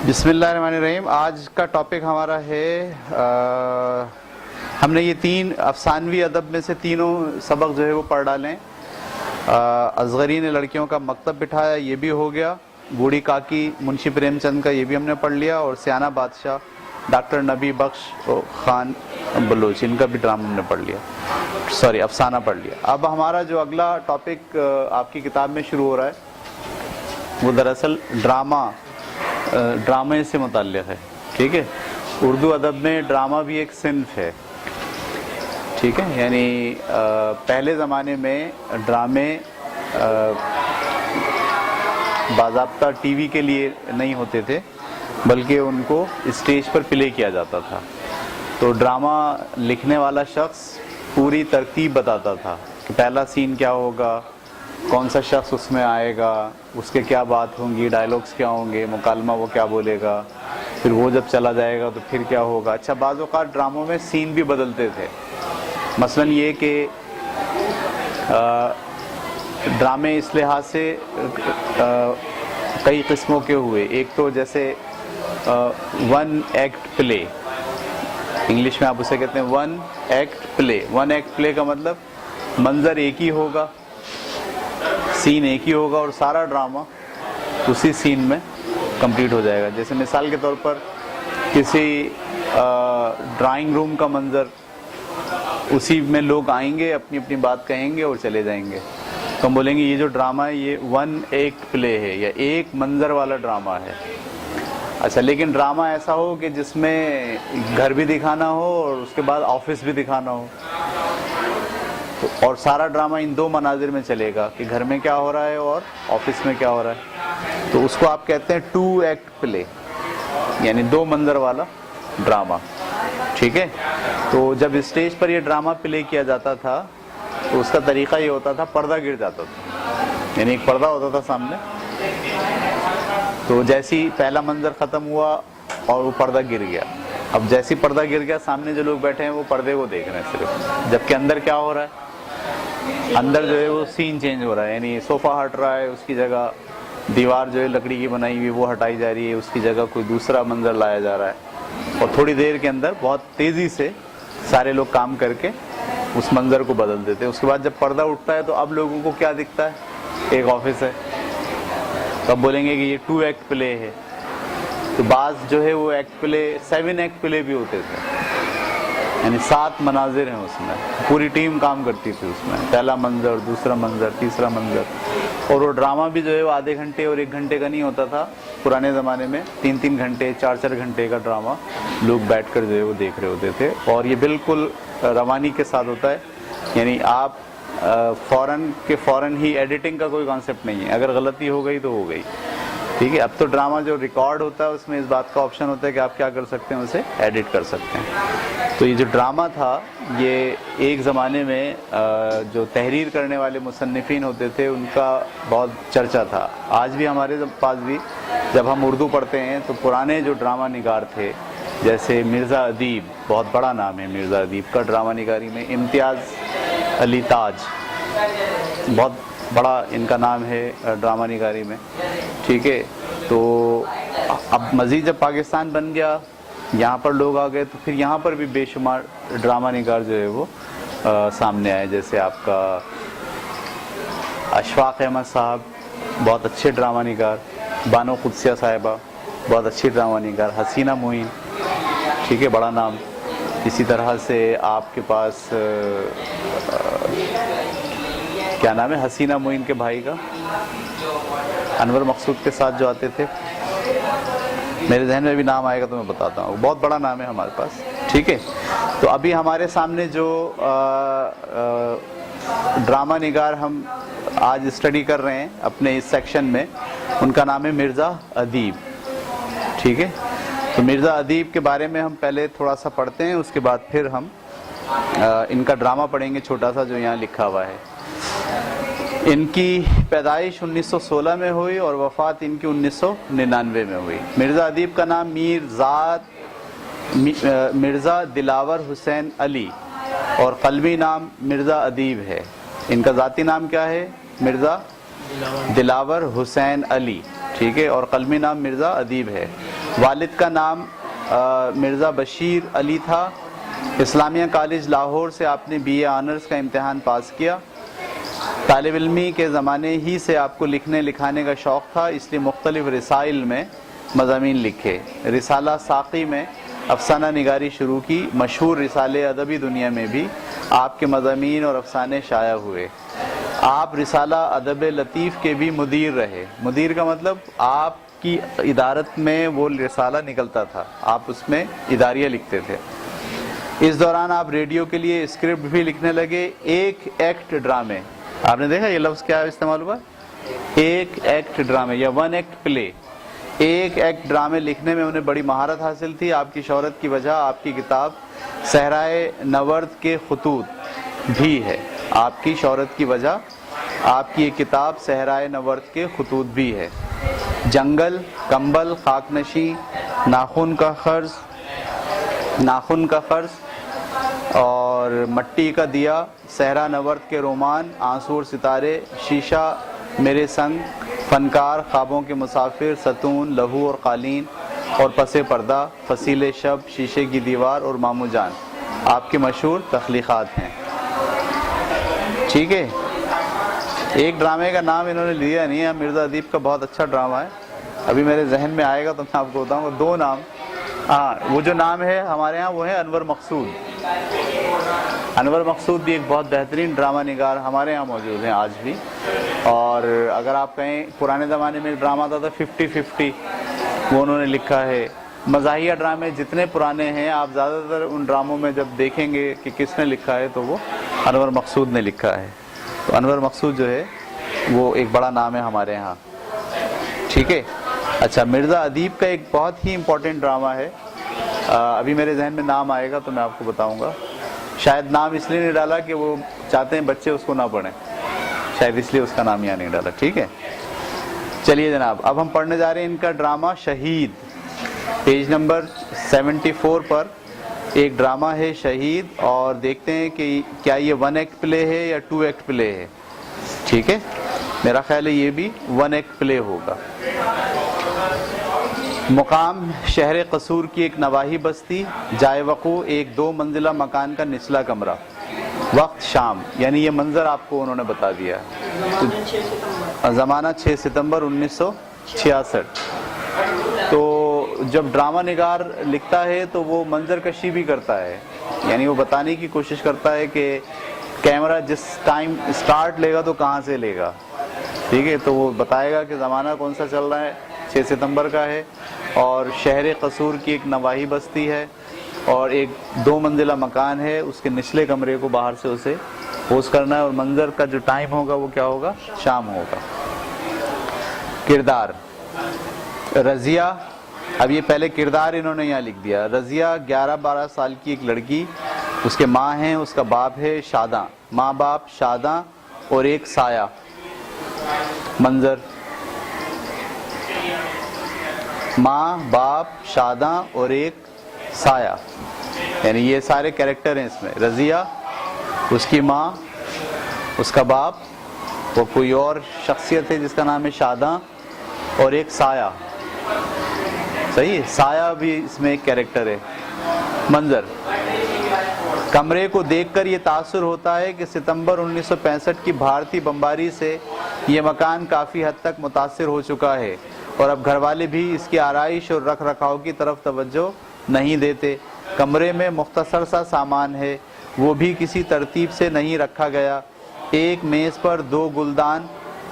بسم اللہ الرحمن الرحیم. آج کا ٹاپک ہمارا ہے ہم نے یہ تین افسانوی ادب میں سے تینوں سبق جو ہے وہ پڑھ ڈالیں. اصغرین لڑکیوں کا مکتب بٹھایا یہ بھی ہو گیا, بوڑھی کاکی منشی پریم چند کا یہ بھی ہم نے پڑھ لیا, اور سیانہ بادشاہ ڈاکٹر نبی بخش خان بلوچ ان کا بھی ڈرامہ ہم نے پڑھ لیا, افسانہ پڑھ لیا. اب ہمارا جو اگلا ٹاپک آپ کی کتاب میں شروع ہو رہا ہے وہ دراصل ڈرامے سے متعلق ہے. ٹھیک ہے, اردو ادب میں ڈرامہ بھی ایک صنف ہے. ٹھیک ہے, یعنی پہلے زمانے میں ڈرامے باضابطہ ٹی وی کے لیے نہیں ہوتے تھے بلکہ ان کو اسٹیج پر پلے کیا جاتا تھا. تو ڈرامہ لکھنے والا شخص پوری ترتیب بتاتا تھا کہ پہلا سین کیا ہوگا, کون سا شخص اس میں آئے گا, اس کے کیا بات ہوں گی, ڈائیلاگس کیا ہوں گے, مکالمہ وہ کیا بولے گا, پھر وہ جب چلا جائے گا تو پھر کیا ہوگا. اچھا, بعض اوقات ڈراموں میں سین بھی بدلتے تھے. مثلا یہ کہ ڈرامے اس لحاظ سے کئی قسموں کے ہوئے. ایک تو جیسے ون ایکٹ پلے, انگلش میں آپ اسے کہتے ہیں ون ایکٹ پلے. ون ایکٹ پلے کا مطلب منظر ایک ہی ہوگا, سین ایک ہی ہوگا اور سارا ڈرامہ اسی سین میں کمپلیٹ ہو جائے گا. جیسے مثال کے طور پر کسی ڈرائنگ روم کا منظر, اسی میں لوگ آئیں گے, اپنی اپنی بات کہیں گے اور چلے جائیں گے. تو ہم بولیں گے یہ جو ڈرامہ ہے یہ ون ایکٹ پلے ہے یا ایک منظر والا ڈرامہ ہے. اچھا, لیکن ڈرامہ ایسا ہو کہ جس میں گھر بھی دکھانا ہو اور اس کے بعد آفس بھی دکھانا ہو, اور سارا ڈرامہ ان دو مناظر میں چلے گا کہ گھر میں کیا ہو رہا ہے اور آفس میں کیا ہو رہا ہے, تو اس کو آپ کہتے ہیں ٹو ایکٹ پلے, یعنی دو منظر والا ڈرامہ. ٹھیک ہے, تو جب اسٹیج پر یہ ڈرامہ پلے کیا جاتا تھا تو اس کا طریقہ یہ ہوتا تھا, پردہ گر جاتا تھا, یعنی ایک پردہ ہوتا تھا سامنے. تو جیسی پہلا منظر ختم ہوا اور وہ پردہ گر گیا, اب جیسی پردہ گر گیا سامنے جو لوگ بیٹھے ہیں وہ پردے کو دیکھ رہے ہیں صرف, جبکہ اندر کیا ہو رہا ہے, اندر جو ہے وہ سین چینج ہو رہا ہے. یعنی صوفہ ہٹ رہا ہے, اس کی جگہ دیوار جو ہے لکڑی کی بنائی ہوئی وہ ہٹائی جا رہی ہے, اس کی جگہ کوئی دوسرا منظر لایا جا رہا ہے, اور تھوڑی دیر کے اندر بہت تیزی سے سارے لوگ کام کر کے اس منظر کو بدل دیتے ہیں. اس کے بعد جب پردہ اٹھتا ہے تو اب لوگوں کو کیا دکھتا ہے, ایک آفس ہے. تو اب بولیں گے کہ یہ ٹو ایکٹ پلے ہے. تو بعض جو ہے وہ ایکٹ پلے 7 ایکٹ پلے بھی ہوتے تھے, یعنی 7 مناظر ہیں اس میں, پوری ٹیم کام کرتی تھی اس میں, پہلا منظر, دوسرا منظر, تیسرا منظر. اور وہ ڈرامہ بھی جو ہے وہ آدھے گھنٹے اور 1 گھنٹے کا نہیں ہوتا تھا. پرانے زمانے میں 3 گھنٹے 4 گھنٹے کا ڈرامہ لوگ بیٹھ کر جو ہے وہ دیکھ رہے ہوتے تھے, اور یہ بالکل روانی کے ساتھ ہوتا ہے. یعنی آپ فوراً ہی ایڈیٹنگ کا کوئی کانسیپٹ نہیں ہے, اگر غلطی ہو گئی تو ہو گئی. ٹھیک ہے, اب تو ڈرامہ جو ریکارڈ ہوتا ہے اس میں اس بات کا آپشن ہوتا ہے کہ آپ کیا کر سکتے ہیں, اسے ایڈٹ کر سکتے ہیں. تو یہ جو ڈرامہ تھا یہ ایک زمانے میں جو تحریر کرنے والے مصنفین ہوتے تھے ان کا بہت چرچا تھا. آج بھی ہمارے پاس بھی جب ہم اردو پڑھتے ہیں تو پرانے جو ڈرامہ نگار تھے, جیسے مرزا ادیب, بہت بڑا نام ہے مرزا ادیب کا ڈرامہ نگاری میں, امتیاز علی تاج, بہت بڑا ان کا نام ہے ڈرامہ نگاری میں. ٹھیک ہے, تو اب مزید جب پاکستان بن گیا, یہاں پر لوگ آ گئے, تو پھر یہاں پر بھی بے شمار ڈرامہ نگار جو ہے وہ سامنے آئے. جیسے آپ کا اشفاق احمد صاحب, بہت اچھے ڈرامہ نگار, بانو قدسیہ صاحبہ, بہت اچھی ڈرامہ نگار, حسینہ معین, ٹھیک ہے, بڑا نام. اسی طرح سے آپ کے پاس کیا نام ہے حسینہ معین کے بھائی کا, انور مقصود کے ساتھ جو آتے تھے, میرے ذہن میں بھی نام آئے گا تو میں بتاتا ہوں, بہت بڑا نام ہے ہمارے پاس. ٹھیک ہے, تو ابھی ہمارے سامنے جو ڈرامہ نگار ہم آج اسٹڈی کر رہے ہیں اپنے اس سیکشن میں, ان کا نام ہے مرزا ادیب. ٹھیک ہے, تو مرزا ادیب کے بارے میں ہم پہلے تھوڑا سا پڑھتے ہیں, اس کے بعد پھر ہم ان کا ڈرامہ پڑھیں گے چھوٹا سا جو یہاں لکھا ہوا ہے. ان کی پیدائش 1916 میں ہوئی اور وفات ان کی 1999 میں ہوئی. مرزا ادیب کا نام مرزا دلاور حسین علی اور قلبی نام مرزا ادیب ہے. ان کا ذاتی نام کیا ہے, مرزا دلاور حسین علی. ٹھیک ہے, اور قلمی نام مرزا ادیب ہے. والد کا نام مرزا بشیر علی تھا. اسلامیہ کالج لاہور سے آپ نے BA آنرز کا امتحان پاس کیا. طالب علمی کے زمانے ہی سے آپ کو لکھنے لکھانے کا شوق تھا، اس لیے مختلف رسائل میں مضامین لکھے. رسالہ ساقی میں افسانہ نگاری شروع کی. مشہور رسالے ادبی دنیا میں بھی آپ کے مضامین اور افسانے شائع ہوئے. آپ رسالہ ادب لطیف کے بھی مدیر رہے. مدیر کا مطلب آپ کی ادارت میں وہ رسالہ نکلتا تھا، آپ اس میں اداریہ لکھتے تھے. اس دوران آپ ریڈیو کے لیے اسکرپٹ بھی لکھنے لگے. ایک ایکٹ ڈرامے، آپ نے دیکھا یہ لفظ کیا استعمال ہوا، ایک ایکٹ ڈرامے یا ون ایکٹ پلے. ایک ایکٹ ڈرامے لکھنے میں انہیں بڑی مہارت حاصل تھی. آپ کی شہرت کی وجہ آپ کی کتاب صحرائے نورد کے خطوط بھی ہے. آپ کی شہرت کی وجہ آپ کی ایک کتاب صحرائے نورد کے خطوط بھی ہے. جنگل، کمبل، خاکنشی، ناخن کا خرز اور مٹی کا دیا، صحرا نورد کے رومان، آنسو اور ستارے، شیشہ میرے سنگ، فنکار، خوابوں کے مسافر، ستون، لہو اور قالین اور پس پردہ، فصیل شب، شیشے کی دیوار اور مامو جان آپ کے مشہور تخلیقات ہیں. ٹھیک ہے، ایک ڈرامے کا نام انہوں نے لیا نہیں ہے. مرزا ادیب کا بہت اچھا ڈرامہ ہے، ابھی میرے ذہن میں آئے گا تو میں آپ کو بتاؤں گا. 2 نام، ہاں وہ جو نام ہے ہمارے ہاں وہ ہے انور مقصود. انور مقصود بھی ایک بہت بہترین ڈرامہ نگار ہمارے ہاں موجود ہیں آج بھی. اور اگر آپ کہیں پرانے زمانے میں ڈرامہ آتا تھا 50-50 وہ انہوں نے لکھا ہے. مزاحیہ ڈرامے جتنے پرانے ہیں آپ زیادہ تر ان ڈراموں میں جب دیکھیں گے کہ کس نے لکھا ہے تو وہ انور مقصود نے لکھا ہے. تو انور مقصود جو ہے وہ ایک بڑا نام ہے ہمارے ہاں. ٹھیک ہے. اچھا، مرزا ادیب کا ایک بہت ہی امپورٹنٹ ڈرامہ ہے، ابھی میرے ذہن میں نام آئے گا تو میں آپ کو بتاؤں گا. شاید نام اس لیے نہیں ڈالا کہ وہ چاہتے ہیں بچے اس کو نہ پڑھیں، شاید اس لیے اس کا نام یہاں نہیں ڈالا. ٹھیک ہے، چلیے جناب اب ہم پڑھنے جا رہے ہیں ان کا ڈرامہ شہید. پیج نمبر 74 پر ایک ڈرامہ ہے شہید، اور دیکھتے ہیں کہ کیا یہ 1 ایکٹ پلے ہے یا 2 ایکٹ پلے ہے. ٹھیک ہے، میرا خیال ہے یہ بھی 1 ایکٹ پلے ہوگا. مقام شہر قصور کی ایک نواحی بستی، جائے وقوع ایک 2 منزلہ مکان کا نچلا کمرہ، وقت شام. یعنی یہ منظر آپ کو انہوں نے بتا دیا. زمانہ 6 ستمبر 1966. تو جب ڈرامہ نگار لکھتا ہے تو وہ منظر کشی بھی کرتا ہے، یعنی وہ بتانے کی کوشش کرتا ہے کہ کیمرہ جس ٹائم سٹارٹ لے گا تو کہاں سے لے گا. ٹھیک ہے، تو وہ بتائے گا کہ زمانہ کون سا چل رہا ہے، 6 ستمبر کا ہے، اور شہر قصور کی ایک نواحی بستی ہے، اور ایک 2 منزلہ مکان ہے. اس کے نچلے کمرے کو باہر سے اسے پوز کرنا ہے، اور منظر کا جو ٹائم ہوگا وہ کیا ہوگا، شام ہوگا. کردار رضیہ. اب یہ پہلے کردار انہوں نے یہاں لکھ دیا. رضیہ 11-12 سال کی ایک لڑکی، اس کے ماں ہیں، اس کا باپ ہے شاداں. ماں باپ شاداں اور ایک سایہ. منظر، ماں باپ شاداں اور ایک سایہ، یعنی یہ سارے کیریکٹر ہیں اس میں. رضیہ، اس کی ماں، اس کا باپ، وہ کوئی اور شخصیت ہے جس کا نام ہے شاداں، اور ایک سایہ. صحیح ہے، سایہ بھی اس میں ایک کیریکٹر ہے. منظر، کمرے کو دیکھ کر یہ تاثر ہوتا ہے کہ ستمبر 1965 کی بھارتی بمباری سے یہ مکان کافی حد تک متاثر ہو چکا ہے، اور اب گھر والے بھی اس کی آرائش اور رکھ رکھاؤ کی طرف توجہ نہیں دیتے. کمرے میں مختصر سا سامان ہے، وہ بھی کسی ترتیب سے نہیں رکھا گیا. ایک میز پر 2 گلدان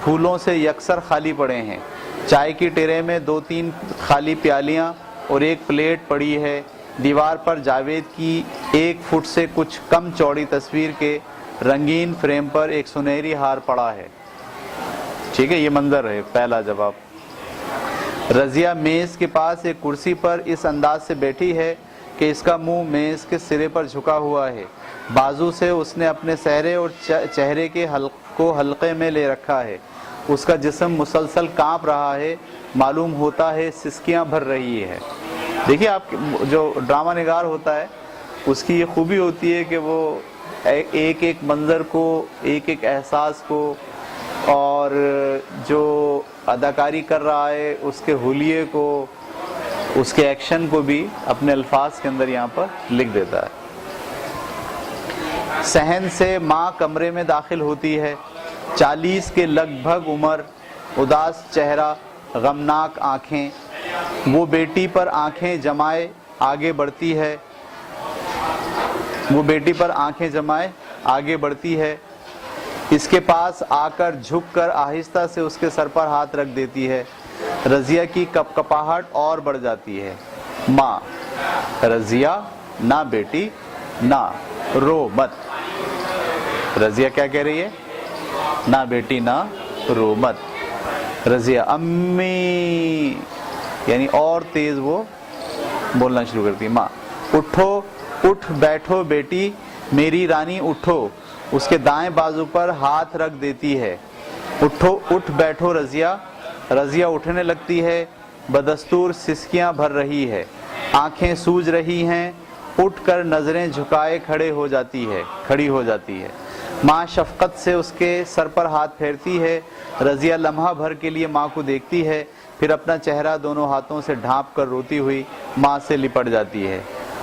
پھولوں سے یکسر خالی پڑے ہیں. چائے کی ٹرے میں 2-3 خالی پیالیاں اور ایک پلیٹ پڑی ہے. دیوار پر جاوید کی 1 فٹ سے کچھ کم چوڑی تصویر کے رنگین فریم پر ایک سنہری ہار پڑا ہے. ٹھیک ہے، یہ منظر ہے پہلا جواب. رضیہ میز کے پاس ایک کرسی پر اس انداز سے بیٹھی ہے کہ اس کا منہ میز کے سرے پر جھکا ہوا ہے. بازو سے اس نے اپنے چہرے اور چہرے کے کو حلقے میں لے رکھا ہے. اس کا جسم مسلسل کانپ رہا ہے، معلوم ہوتا ہے سسکیاں بھر رہی ہے. دیکھیے، آپ جو ڈرامہ نگار ہوتا ہے اس کی یہ خوبی ہوتی ہے کہ وہ ایک ایک منظر کو، ایک ایک احساس کو، اور جو اداکاری کر رہا ہے اس کے حلیے کو، اس کے ایکشن کو بھی اپنے الفاظ کے اندر یہاں پر لکھ دیتا ہے۔ صحن سے ماں کمرے میں داخل ہوتی ہے، 40 کے لگ بھگ عمر، اداس چہرہ، غمناک آنکھیں، وہ بیٹی پر آنکھیں جمائے آگے بڑھتی ہے، اس کے پاس آ کر جھک کر آہستہ سے اس کے سر پر ہاتھ رکھ دیتی ہے۔ رضیہ کی کپکپاہٹ اور بڑھ جاتی ہے۔ ماں: رضیہ، نہ بیٹی، نہ رو مت۔ رضیہ کیا کہہ رہی ہے؟ نہ بیٹی، نہ رو مت۔ رضیہ: امی، یعنی اور تیز وہ بولنا شروع کرتی ہے۔ ماں: اٹھو، اٹھ بیٹھو بیٹی، میری رانی اٹھو، اس کے دائیں بازو پر ہاتھ رکھ دیتی ہے۔ اٹھو، اٹھ بیٹھو رضیہ۔ رضیہ اٹھنے لگتی ہے، بدستور سسکیاں بھر رہی ہے، آنکھیں سوج رہی ہیں، اٹھ کر نظریں جھکائے کھڑی ہو جاتی ہے۔ ماں شفقت سے اس کے سر پر ہاتھ پھیرتی ہے۔ رضیہ لمحہ بھر کے لیے ماں کو دیکھتی ہے، پھر اپنا چہرہ دونوں ہاتھوں سے ڈھانپ کر روتی ہوئی ماں سے لپٹ جاتی ہے۔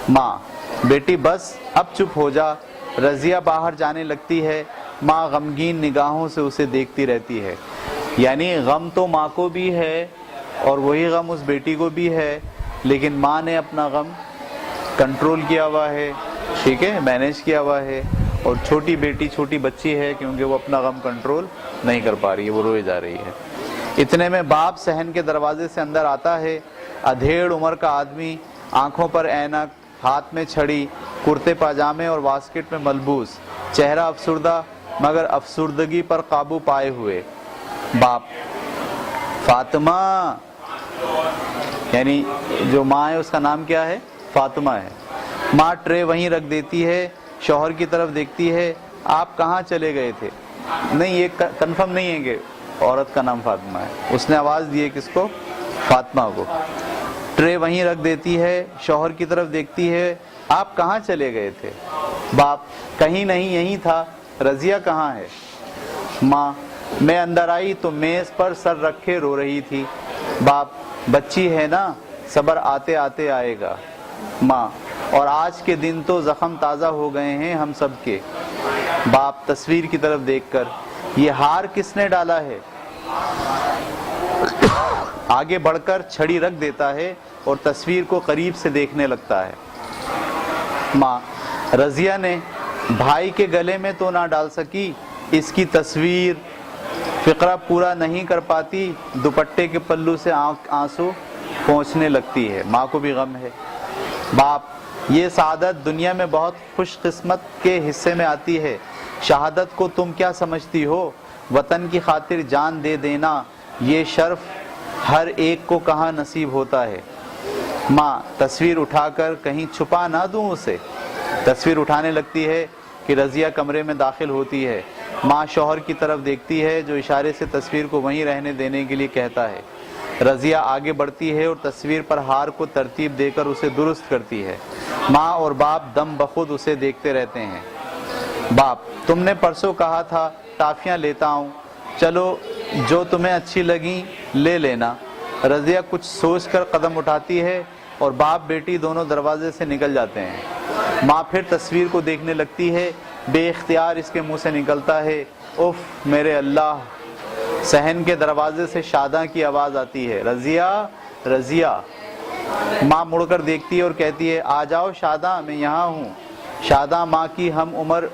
ماں: بیٹی بس، اب چپ ہو جا۔ رضیہ باہر جانے لگتی ہے۔ ماں غمگین نگاہوں سے اسے دیکھتی رہتی ہے۔ یعنی غم تو ماں کو بھی ہے اور وہی غم اس بیٹی کو بھی ہے، لیکن ماں نے اپنا غم کنٹرول کیا ہوا ہے، ٹھیک ہے، مینیج کیا ہوا ہے، اور چھوٹی بیٹی چھوٹی بچی ہے کیونکہ وہ اپنا غم کنٹرول نہیں کر پا رہی ہے، وہ روئے جا رہی ہے۔ اتنے میں باپ صحن کے دروازے سے اندر آتا ہے، ادھیڑ عمر کا آدمی، آنکھوں پر اینک، ہاتھ میں چھڑی، کرتے پاجامے اور واسکٹ میں ملبوس، چہرہ افسردہ مگر افسردگی پر قابو پائے ہوئے۔ باپ: فاطمہ، یعنی جو ماں ہے اس کا نام کیا ہے؟ فاطمہ ہے۔ ماں ٹرے وہیں رکھ دیتی ہے، شوہر کی طرف دیکھتی ہے۔ آپ کہاں چلے گئے تھے؟ نہیں، یہ کنفرم نہیں ہے کہ عورت کا نام فاطمہ ہے، اس نے آواز دی ہے کس کو؟ فاطمہ کو۔ ٹرے وہیں رکھ دیتی ہے، شوہر کی طرف دیکھتی ہے۔ آپ کہاں چلے گئے تھے؟ باپ: کہیں نہیں، یہیں تھا۔ رضیہ کہاں ہے؟ ماں: میں اندر آئی تو میز پر سر رکھے رو رہی تھی۔ باپ: بچی ہے نا، صبر آتے آتے آئے گا۔ ماں: اور آج کے دن تو زخم تازہ ہو گئے ہیں ہم سب کے۔ باپ تصویر کی طرف دیکھ کر: یہ ہار کس نے ڈالا ہے؟ آگے بڑھ کر چھڑی رکھ دیتا ہے اور تصویر کو قریب سے دیکھنے لگتا ہے۔ ماں: رضیہ نے بھائی کے گلے میں تو نہ ڈال سکی، اس کی تصویر فقرہ پورا نہیں کر پاتی، دوپٹے کے پلو سے آنسو پہنچنے لگتی ہے۔ ماں کو بھی غم ہے۔ باپ: یہ سعادت دنیا میں بہت خوش قسمت کے حصے میں آتی ہے، شہادت کو تم کیا سمجھتی ہو؟ وطن کی خاطر جان دے دینا، یہ شرف ہر ایک کو کہاں نصیب ہوتا ہے۔ ماں: تصویر اٹھا کر کہیں چھپا نہ دوں اسے؟ تصویر اٹھانے لگتی ہے کہ رضیہ کمرے میں داخل ہوتی ہے۔ ماں شوہر کی طرف دیکھتی ہے جو اشارے سے تصویر کو وہیں رہنے دینے کے لیے کہتا ہے۔ رضیہ آگے بڑھتی ہے اور تصویر پر ہار کو ترتیب دے کر اسے درست کرتی ہے۔ ماں اور باپ دم بخود اسے دیکھتے رہتے ہیں۔ باپ: تم نے پرسوں کہا تھا ٹافیاں لیتا ہوں، چلو جو تمہیں اچھی لگیں لے لینا۔ رضیہ کچھ سوچ کر قدم اٹھاتی ہے اور باپ بیٹی دونوں دروازے سے نکل جاتے ہیں۔ ماں پھر تصویر کو دیکھنے لگتی ہے، بے اختیار اس کے منہ سے نکلتا ہے: اف میرے اللہ۔ صحن کے دروازے سے شاداں کی آواز آتی ہے: رضیہ، رضیہ۔ ماں مڑ کر دیکھتی ہے اور کہتی ہے: آ جاؤ شاداں، میں یہاں ہوں۔ شاداں ماں کی ہم عمر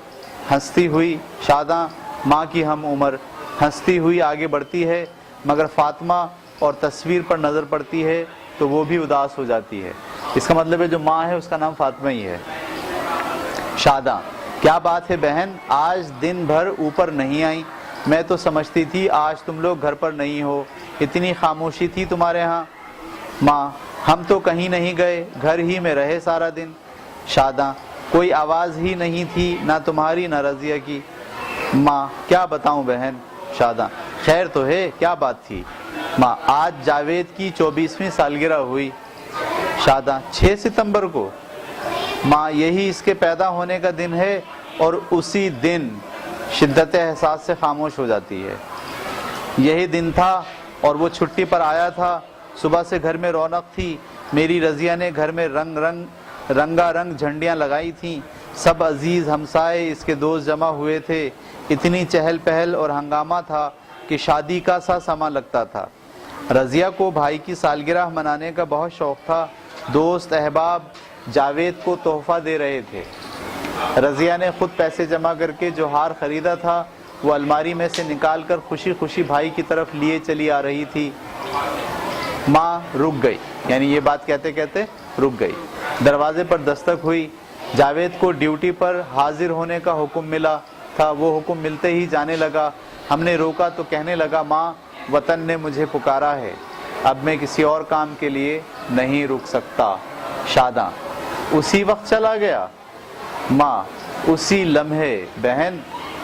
ہنستی ہوئی آگے بڑھتی ہے، مگر فاطمہ اور تصویر پر نظر پڑتی ہے تو وہ بھی اداس ہو جاتی ہے۔ اس کا مطلب ہے جو ماں ہے اس کا نام فاطمہ ہی ہے۔ شاداں: کیا بات ہے بہن، آج دن بھر اوپر نہیں آئی؟ میں تو سمجھتی تھی آج تم لوگ گھر پر نہیں ہو، اتنی خاموشی تھی تمہارے ہاں۔ ماں: ہم تو کہیں نہیں گئے، گھر ہی میں رہے سارا دن۔ شاداں: کوئی آواز ہی نہیں تھی، نہ تمہاری نہ رضیہ کی۔ ماں: کیا بتاؤں بہن۔ شاداں: خیر تو ہے، کیا بات تھی؟ ماں: آج جاوید کی 24ویں سالگرہ ہوئی۔ شاداں: 6 ستمبر کو؟ ماں: یہی اس کے پیدا ہونے کا دن ہے، اور اسی دن شدت احساس سے خاموش ہو جاتی ہے۔ یہی دن تھا اور وہ چھٹی پر آیا تھا، صبح سے گھر میں رونق تھی، میری رضیہ نے گھر میں رنگا رنگ جھنڈیاں لگائی تھیں، سب عزیز ہمسائے اس کے دوست جمع ہوئے تھے، اتنی چہل پہل اور ہنگامہ تھا کہ شادی کا سا سما لگتا تھا۔ رضیہ کو بھائی کی سالگرہ منانے کا بہت شوق تھا، دوست احباب جاوید کو تحفہ دے رہے تھے۔ رضیہ نے خود پیسے جمع کر کے جو ہار خریدا تھا وہ الماری میں سے نکال کر خوشی خوشی بھائی کی طرف لیے چلی آ رہی تھی۔ ماں رک گئی، یعنی یہ بات کہتے کہتے رک گئی۔ دروازے پر دستک ہوئی، جاوید کو ڈیوٹی پر حاضر ہونے کا حکم ملا تھا۔ وہ حکم ملتے ہی جانے لگا۔ ہم نے روکا تو کہنے لگا، ماں وطن نے مجھے پکارا ہے، اب میں کسی اور کام کے لیے نہیں رک سکتا۔ شاداں اسی وقت چلا گیا؟ ماں اسی لمحے بہن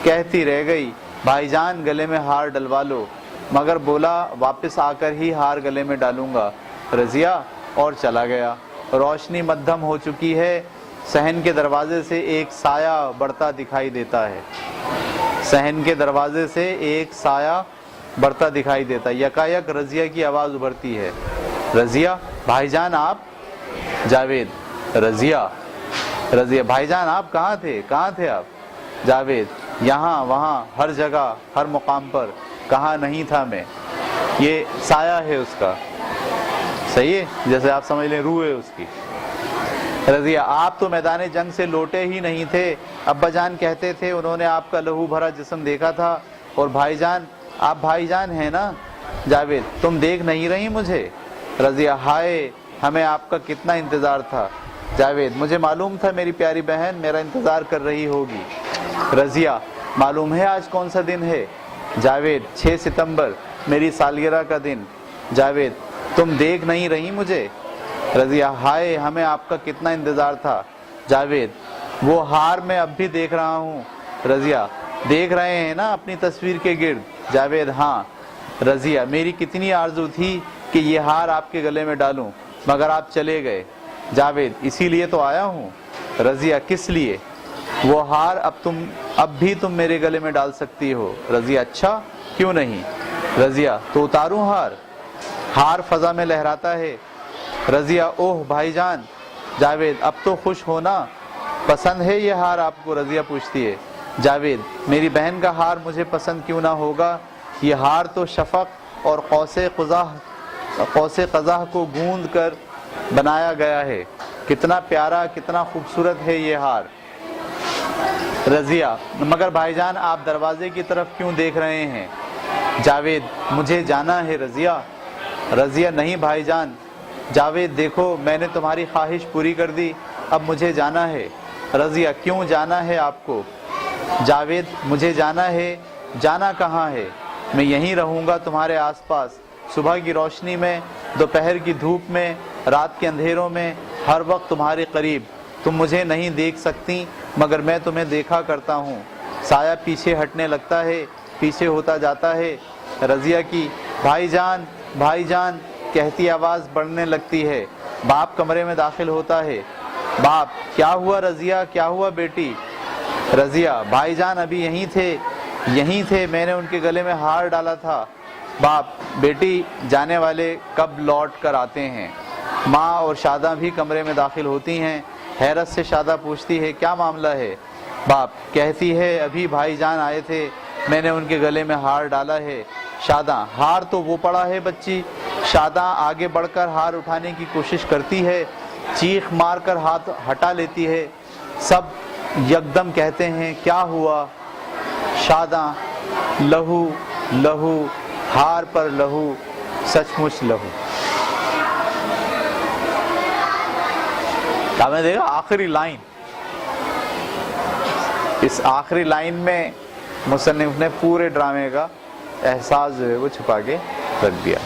کہتی رہ گئی، بھائی جان گلے میں ہار ڈلوا لو، مگر بولا واپس آ کر ہی ہار گلے میں ڈالوں گا۔ رضیہ اور چلا گیا۔ روشنی مدھم ہو چکی ہے، صحن کے دروازے سے ایک سایہ بڑھتا دکھائی دیتا ہے۔ صحن کے دروازے سے ایک سایہ بڑھتا دکھائی دیتا ہے۔ یکایک رضیہ کی آواز ابھرتی ہے، رضیہ بھائی جان آپ؟ جاوید رضیہ بھائی جان آپ کہاں تھے آپ؟ جاوید یہاں وہاں ہر جگہ ہر مقام پر، کہاں نہیں تھا میں؟ یہ سایہ ہے اس کا، صحیح ہے، جیسے آپ سمجھ لیں روح ہے اس کی۔ رضیہ آپ تو میدان جنگ سے لوٹے ہی نہیں تھے، ابا جان کہتے تھے انہوں نے آپ کا لہو بھرا جسم دیکھا تھا، اور بھائی جان آپ بھائی جان ہیں نا؟ جاوید تم دیکھ نہیں رہی مجھے؟ رضیہ ہائے ہمیں آپ کا کتنا انتظار تھا۔ جاوید مجھے معلوم تھا میری پیاری بہن میرا انتظار کر رہی ہوگی۔ رضیہ معلوم ہے آج کون سا دن ہے؟ جاوید 6 ستمبر میری سالگرہ کا دن۔ جاوید تم دیکھ نہیں رہی مجھے؟ رضیہ ہائے ہمیں آپ کا کتنا انتظار تھا۔ جاوید وہ ہار میں اب بھی دیکھ رہا ہوں۔ رضیہ دیکھ رہے ہیں نا اپنی تصویر کے گرد؟ جاوید ہاں۔ رضیہ میری کتنی آرزو تھی کہ یہ ہار آپ کے گلے میں ڈالوں، مگر آپ چلے گئے۔ جاوید اسی لیے تو آیا ہوں۔ رضیہ کس لیے؟ وہ ہار اب بھی تم میرے گلے میں ڈال سکتی ہو۔ رضیہ اچھا کیوں نہیں؟ رضیہ تو اتاروں ہار؟ ہار فضا میں لہراتا ہے۔ رضیہ اوہ بھائی جان۔ جاوید اب تو خوش ہونا، پسند ہے یہ ہار آپ کو؟ رضیہ پوچھتی ہے۔ جاوید میری بہن کا ہار مجھے پسند کیوں نہ ہوگا؟ یہ ہار تو شفق اور قوس قزح کو گوند کر بنایا گیا ہے، کتنا پیارا کتنا خوبصورت ہے یہ ہار۔ رضیہ مگر بھائی جان آپ دروازے کی طرف کیوں دیکھ رہے ہیں؟ جاوید مجھے جانا ہے رضیہ۔ رضیہ نہیں بھائی جان۔ جاوید دیکھو میں نے تمہاری خواہش پوری کر دی، اب مجھے جانا ہے۔ رضیہ کیوں جانا ہے آپ کو؟ جاوید مجھے جانا ہے۔ جانا کہاں ہے؟ میں یہیں رہوں گا تمہارے آس پاس، صبح کی روشنی میں، دوپہر کی دھوپ میں، رات کے اندھیروں میں، ہر وقت تمہارے قریب۔ تم مجھے نہیں دیکھ سکتی مگر میں تمہیں دیکھا کرتا ہوں۔ سایہ پیچھے ہٹنے لگتا ہے، پیچھے ہوتا جاتا ہے۔ رضیہ کی بھائی جان کہتی آواز بڑھنے لگتی ہے۔ باپ کمرے میں داخل ہوتا ہے۔ باپ کیا ہوا رضیہ، کیا ہوا بیٹی؟ رضیہ بھائی جان ابھی یہیں تھے، میں نے ان کے گلے میں ہار ڈالا تھا۔ باپ بیٹی جانے والے کب لوٹ کر آتے ہیں؟ ماں اور شاداں بھی کمرے میں داخل ہوتی ہیں۔ حیرت سے شاداں پوچھتی ہے کیا معاملہ ہے؟ باپ کہتی ہے ابھی بھائی جان آئے تھے، میں نے ان کے گلے میں ہار ڈالا ہے۔ شاداں ہار تو وہ پڑا ہے بچی۔ شاداں آگے بڑھ کر ہار اٹھانے کی کوشش کرتی ہے، چیخ مار کر ہاتھ ہٹا لیتی ہے۔ سب یکدم کہتے ہیں کیا ہوا؟ شاداں لہو لہو، ہار پر لہو، سچ مچ لہو۔ ہمیں دیکھا آخری لائن، اس آخری لائن میں مصنف نے پورے ڈرامے کا احساس جو ہے وہ چھپا کے رکھ دیا۔